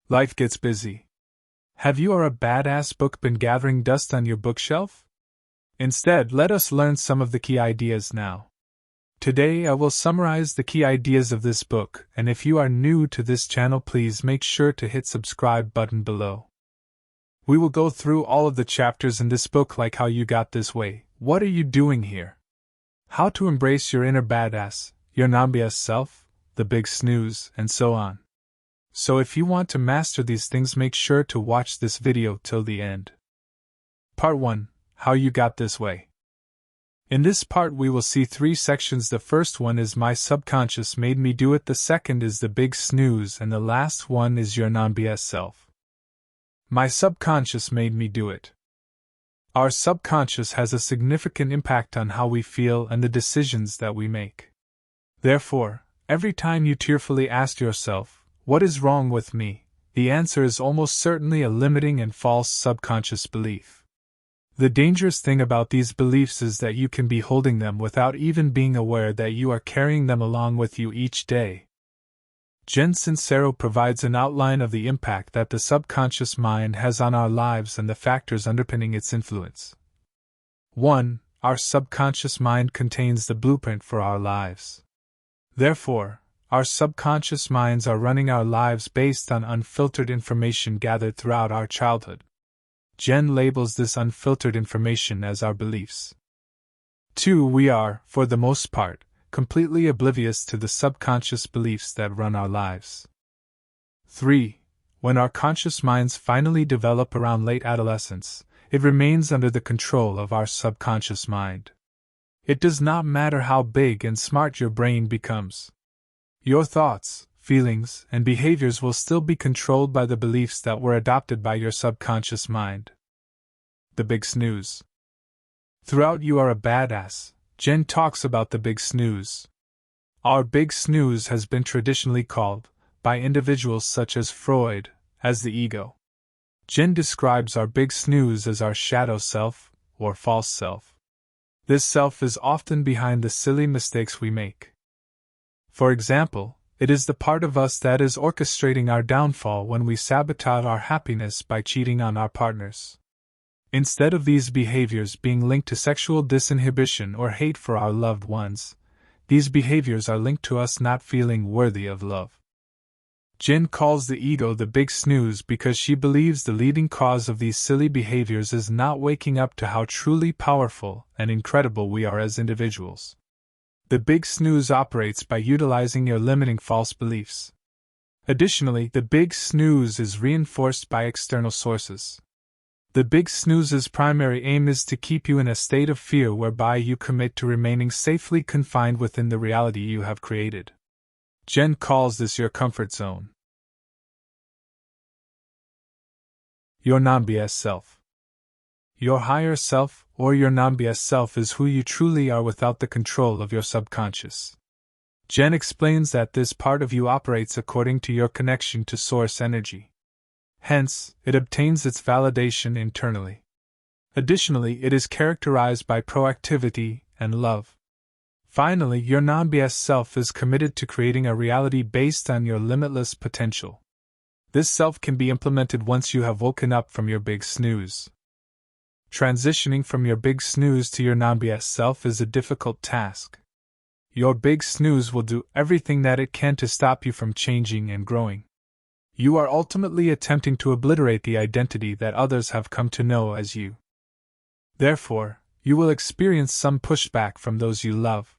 Life gets busy. Have you or a badass book been gathering dust on your bookshelf? Instead, let us learn some of the key ideas now. Today I will summarize the key ideas of this book, and if you are new to this channel, please make sure to hit subscribe button below. We will go through all of the chapters in this book, like how you got this way, what are you doing here, how to embrace your inner badass, your non-BS self, the big snooze, and so on. So if you want to master these things, make sure to watch this video till the end. Part 1. How you got this way. In this part we will see 3 sections. The first one is my subconscious made me do it, the second is the big snooze, and the last one is your non-BS self. My subconscious made me do it. Our subconscious has a significant impact on how we feel and the decisions that we make. Therefore, every time you tearfully ask yourself, "What is wrong with me?" the answer is almost certainly a limiting and false subconscious belief. The dangerous thing about these beliefs is that you can be holding them without even being aware that you are carrying them along with you each day. Jen Sincero provides an outline of the impact that the subconscious mind has on our lives and the factors underpinning its influence. 1. Our subconscious mind contains the blueprint for our lives. Therefore, our subconscious minds are running our lives based on unfiltered information gathered throughout our childhood. Jen labels this unfiltered information as our beliefs. 2. We are, for the most part, completely oblivious to the subconscious beliefs that run our lives. 3. When our conscious minds finally develop around late adolescence, it remains under the control of our subconscious mind. It does not matter how big and smart your brain becomes. Your thoughts, feelings, and behaviors will still be controlled by the beliefs that were adopted by your subconscious mind. The big snooze. Throughout You Are a Badass, Jen talks about the big snooze. Our big snooze has been traditionally called, by individuals such as Freud, as the ego. Jen describes our big snooze as our shadow self, or false self. This self is often behind the silly mistakes we make. For example, it is the part of us that is orchestrating our downfall when we sabotage our happiness by cheating on our partners. Instead of these behaviors being linked to sexual disinhibition or hate for our loved ones, these behaviors are linked to us not feeling worthy of love. Jen calls the ego the big snooze because she believes the leading cause of these silly behaviors is not waking up to how truly powerful and incredible we are as individuals. The big snooze operates by utilizing your limiting false beliefs. Additionally, the big snooze is reinforced by external sources. The big snooze's primary aim is to keep you in a state of fear whereby you commit to remaining safely confined within the reality you have created. Jen calls this your comfort zone. Your non-BS self. Your higher self, or your non-BS self, is who you truly are without the control of your subconscious. Jen explains that this part of you operates according to your connection to source energy. Hence, it obtains its validation internally. Additionally, it is characterized by proactivity and love. Finally, your non-BS self is committed to creating a reality based on your limitless potential. This self can be implemented once you have woken up from your big snooze. Transitioning from your big snooze to your non-BS self is a difficult task. Your big snooze will do everything that it can to stop you from changing and growing. You are ultimately attempting to obliterate the identity that others have come to know as you. Therefore, you will experience some pushback from those you love.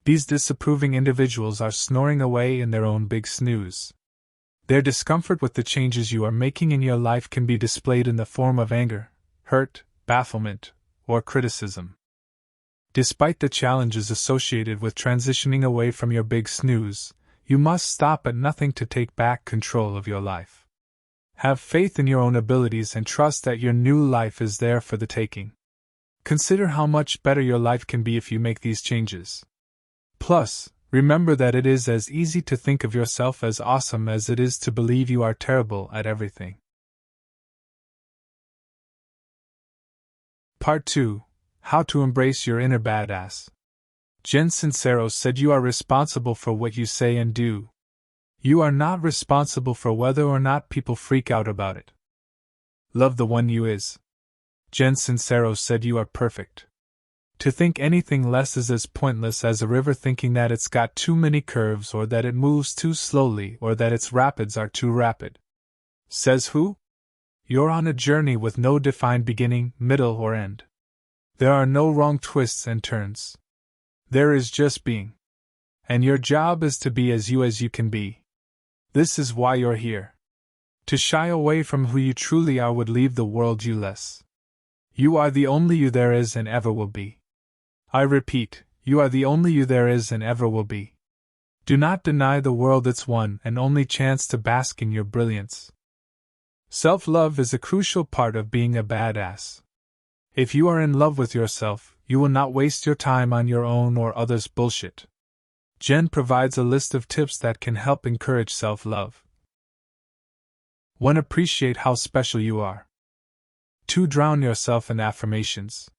These disapproving individuals are snoring away in their own big snooze. Their discomfort with the changes you are making in your life can be displayed in the form of anger, hurt, bafflement, or criticism. Despite the challenges associated with transitioning away from your big snooze, you must stop at nothing to take back control of your life. Have faith in your own abilities and trust that your new life is there for the taking. Consider how much better your life can be if you make these changes. Plus, remember that it is as easy to think of yourself as awesome as it is to believe you are terrible at everything. Part 2. How to Embrace Your Inner Badass. Jen Sincero said you are responsible for what you say and do. You are not responsible for whether or not people freak out about it. Love the one you is. Jen Sincero said you are perfect. To think anything less is as pointless as a river thinking that it's got too many curves or that it moves too slowly or that its rapids are too rapid. Says who? You're on a journey with no defined beginning, middle, or end. There are no wrong twists and turns. There is just being. And your job is to be as you can be. This is why you're here. To shy away from who you truly are would leave the world you less. You are the only you there is and ever will be. I repeat, you are the only you there is and ever will be. Do not deny the world its one and only chance to bask in your brilliance. Self-love is a crucial part of being a badass. If you are in love with yourself, you will not waste your time on your own or others' bullshit. Jen provides a list of tips that can help encourage self-love. 1. Appreciate how special you are. 2. Drown yourself in affirmations.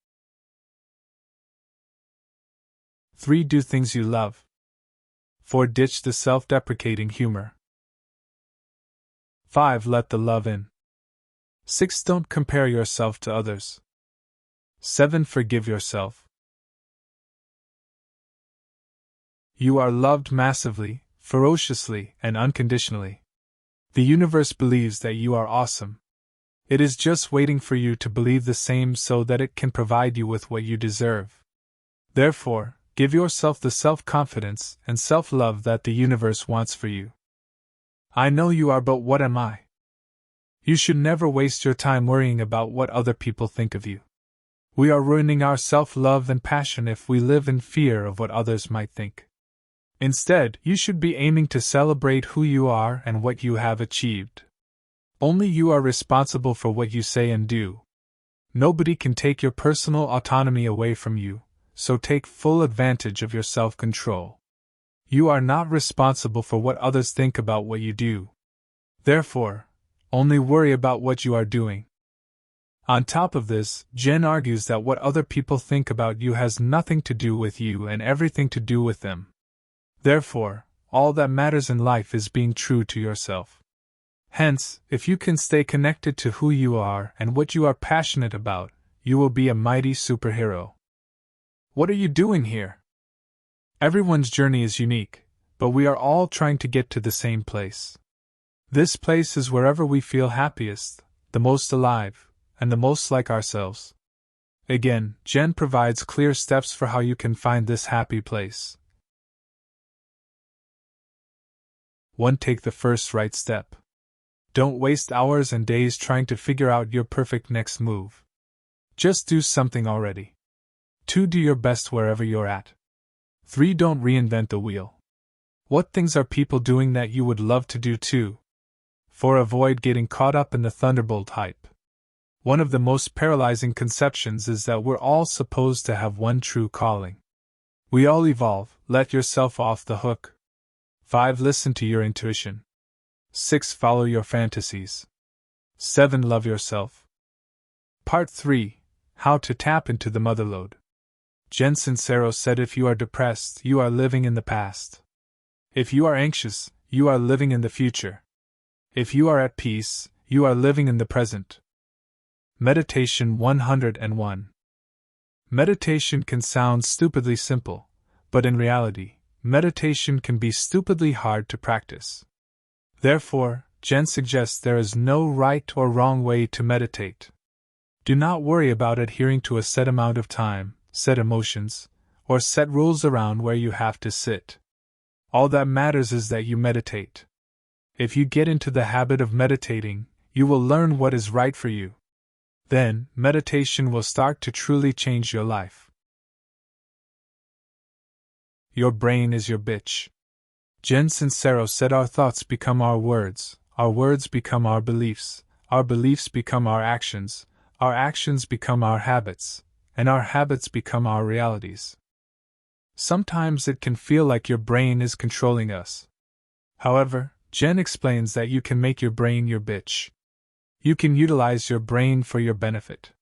3. Do things you love. 4. Ditch the self-deprecating humor. 5. Let the love in. 6. Don't compare yourself to others. 7. Forgive yourself. You are loved massively, ferociously, and unconditionally. The universe believes that you are awesome. It is just waiting for you to believe the same so that it can provide you with what you deserve. Therefore, give yourself the self-confidence and self-love that the universe wants for you. I know you are, but what am I? You should never waste your time worrying about what other people think of you. We are ruining our self-love and passion if we live in fear of what others might think. Instead, you should be aiming to celebrate who you are and what you have achieved. Only you are responsible for what you say and do. Nobody can take your personal autonomy away from you, so take full advantage of your self-control. You are not responsible for what others think about what you do. Therefore, only worry about what you are doing. On top of this, Jen argues that what other people think about you has nothing to do with you and everything to do with them. Therefore, all that matters in life is being true to yourself. Hence, if you can stay connected to who you are and what you are passionate about, you will be a mighty superhero. What are you doing here? Everyone's journey is unique, but we are all trying to get to the same place. This place is wherever we feel happiest, the most alive, and the most like ourselves. Again, Jen provides clear steps for how you can find this happy place. 1. Take the first right step. Don't waste hours and days trying to figure out your perfect next move. Just do something already. 2. Do your best wherever you're at. 3. Don't reinvent the wheel. What things are people doing that you would love to do too? 4. Avoid getting caught up in the Thunderbolt hype. One of the most paralyzing conceptions is that we're all supposed to have one true calling. We all evolve, let yourself off the hook. 5. Listen to your intuition. 6. Follow your fantasies. 7. Love yourself. Part 3. How to tap into the motherlode. Jen Sincero said if you are depressed, you are living in the past. If you are anxious, you are living in the future. If you are at peace, you are living in the present. Meditation 101. Meditation can sound stupidly simple, but in reality, meditation can be stupidly hard to practice. Therefore, Jen suggests there is no right or wrong way to meditate. Do not worry about adhering to a set amount of time, set emotions, or set rules around where you have to sit. All that matters is that you meditate. If you get into the habit of meditating, you will learn what is right for you. Then, meditation will start to truly change your life. Your brain is your bitch. Jen Sincero said our thoughts become our words become our beliefs become our actions become our habits, and our habits become our realities. Sometimes it can feel like your brain is controlling us. However, Jen explains that you can make your brain your bitch. You can utilize your brain for your benefit.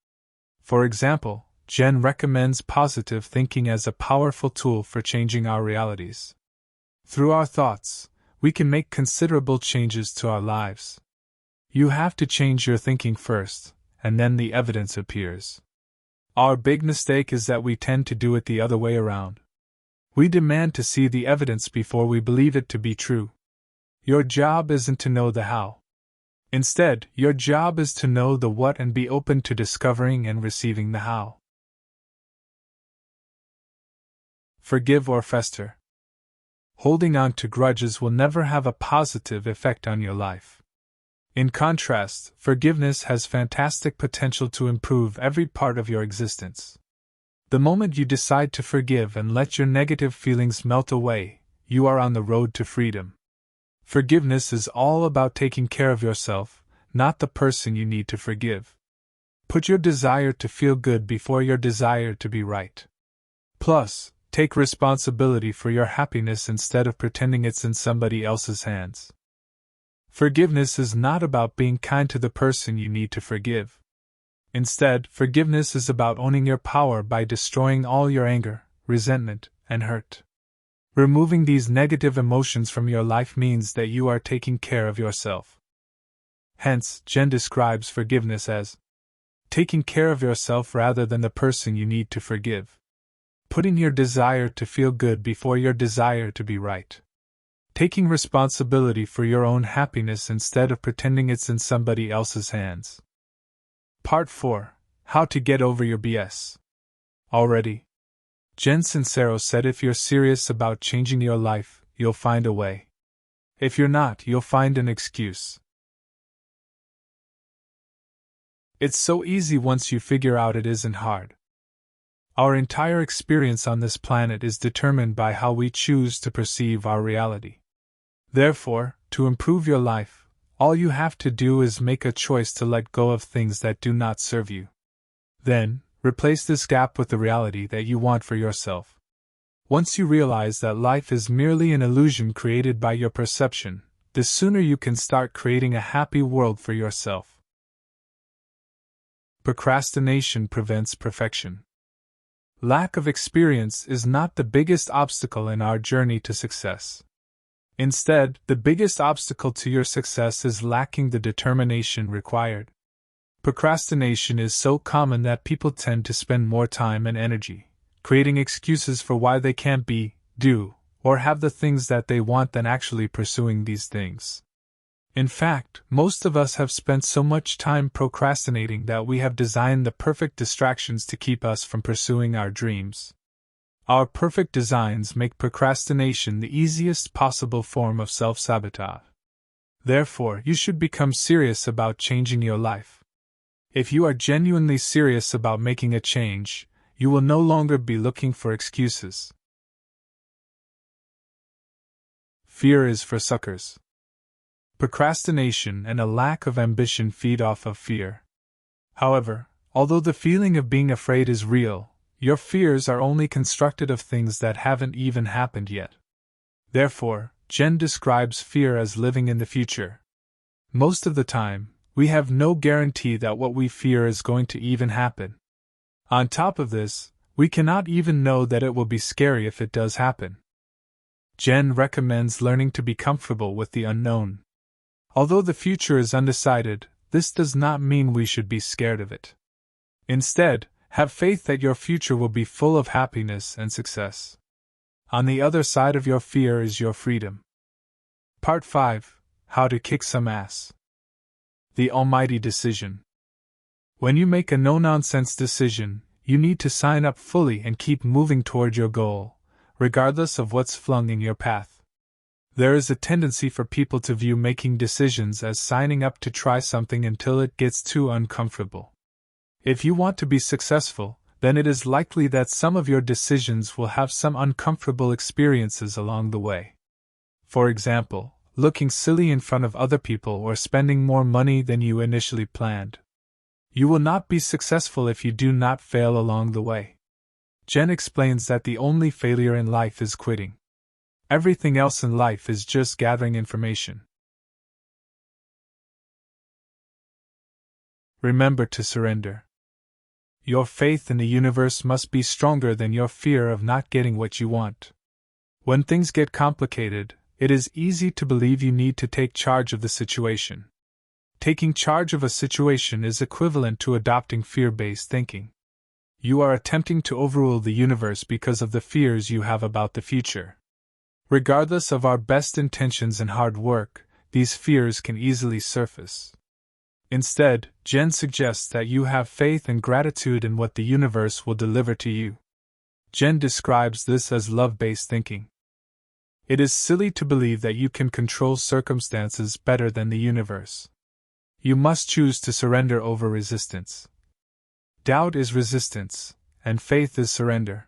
For example, Jen recommends positive thinking as a powerful tool for changing our realities. Through our thoughts, we can make considerable changes to our lives. You have to change your thinking first, and then the evidence appears. Our big mistake is that we tend to do it the other way around. We demand to see the evidence before we believe it to be true. Your job isn't to know the how. Instead, your job is to know the what and be open to discovering and receiving the how. Forgive or fester. Holding on to grudges will never have a positive effect on your life. In contrast, forgiveness has fantastic potential to improve every part of your existence. The moment you decide to forgive and let your negative feelings melt away, you are on the road to freedom. Forgiveness is all about taking care of yourself, not the person you need to forgive. Put your desire to feel good before your desire to be right. Plus, take responsibility for your happiness instead of pretending it's in somebody else's hands. Forgiveness is not about being kind to the person you need to forgive. Instead, forgiveness is about owning your power by destroying all your anger, resentment, and hurt. Removing these negative emotions from your life means that you are taking care of yourself. Hence, Jen describes forgiveness as taking care of yourself rather than the person you need to forgive. Putting your desire to feel good before your desire to be right. Taking responsibility for your own happiness instead of pretending it's in somebody else's hands. Part 4. How to get over your BS. Already, Jen Sincero said if you're serious about changing your life, you'll find a way. If you're not, you'll find an excuse. It's so easy once you figure out it isn't hard. Our entire experience on this planet is determined by how we choose to perceive our reality. Therefore, to improve your life, all you have to do is make a choice to let go of things that do not serve you. Then, replace this gap with the reality that you want for yourself. Once you realize that life is merely an illusion created by your perception, the sooner you can start creating a happy world for yourself. Procrastination prevents perfection. Lack of experience is not the biggest obstacle in our journey to success. Instead, the biggest obstacle to your success is lacking the determination required. Procrastination is so common that people tend to spend more time and energy creating excuses for why they can't be, do, or have the things that they want than actually pursuing these things. In fact, most of us have spent so much time procrastinating that we have designed the perfect distractions to keep us from pursuing our dreams. Our perfect designs make procrastination the easiest possible form of self-sabotage. Therefore, you should become serious about changing your life. If you are genuinely serious about making a change, you will no longer be looking for excuses. Fear is for suckers. Procrastination and a lack of ambition feed off of fear. However, although the feeling of being afraid is real, your fears are only constructed of things that haven't even happened yet. Therefore, Jen describes fear as living in the future. Most of the time, we have no guarantee that what we fear is going to even happen. On top of this, we cannot even know that it will be scary if it does happen. Jen recommends learning to be comfortable with the unknown. Although the future is undecided, this does not mean we should be scared of it. Instead, have faith that your future will be full of happiness and success. On the other side of your fear is your freedom. Part 5. How to kick some ass. The almighty decision. When you make a no-nonsense decision, you need to sign up fully and keep moving toward your goal, regardless of what's flung in your path. There is a tendency for people to view making decisions as signing up to try something until it gets too uncomfortable. If you want to be successful, then it is likely that some of your decisions will have some uncomfortable experiences along the way. For example, looking silly in front of other people or spending more money than you initially planned. You will not be successful if you do not fail along the way. Jen explains that the only failure in life is quitting. Everything else in life is just gathering information. Remember to surrender. Your faith in the universe must be stronger than your fear of not getting what you want. When things get complicated, It is easy to believe you need to take charge of the situation. Taking charge of a situation is equivalent to adopting fear-based thinking. You are attempting to overrule the universe because of the fears you have about the future. Regardless of our best intentions and hard work, these fears can easily surface. Instead, Jen suggests that you have faith and gratitude in what the universe will deliver to you. Jen describes this as love-based thinking. It is silly to believe that you can control circumstances better than the universe. You must choose to surrender over resistance. Doubt is resistance, and faith is surrender.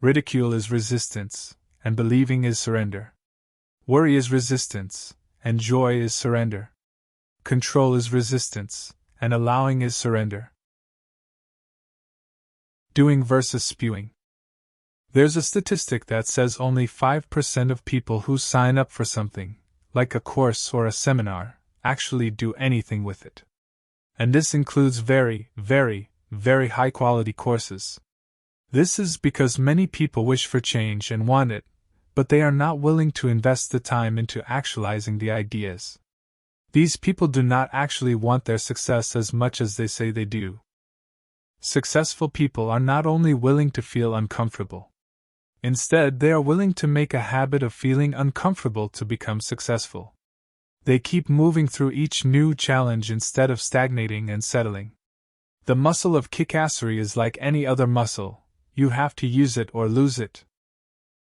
Ridicule is resistance, and believing is surrender. Worry is resistance, and joy is surrender. Control is resistance, and allowing is surrender. Doing versus spewing. There's a statistic that says only 5% of people who sign up for something, like a course or a seminar, actually do anything with it. And this includes very, very, very high-quality courses. This is because many people wish for change and want it, but they are not willing to invest the time into actualizing the ideas. These people do not actually want their success as much as they say they do. Successful people are not only willing to feel uncomfortable. Instead, they are willing to make a habit of feeling uncomfortable to become successful. They keep moving through each new challenge instead of stagnating and settling. The muscle of kickassery is like any other muscle, you have to use it or lose it.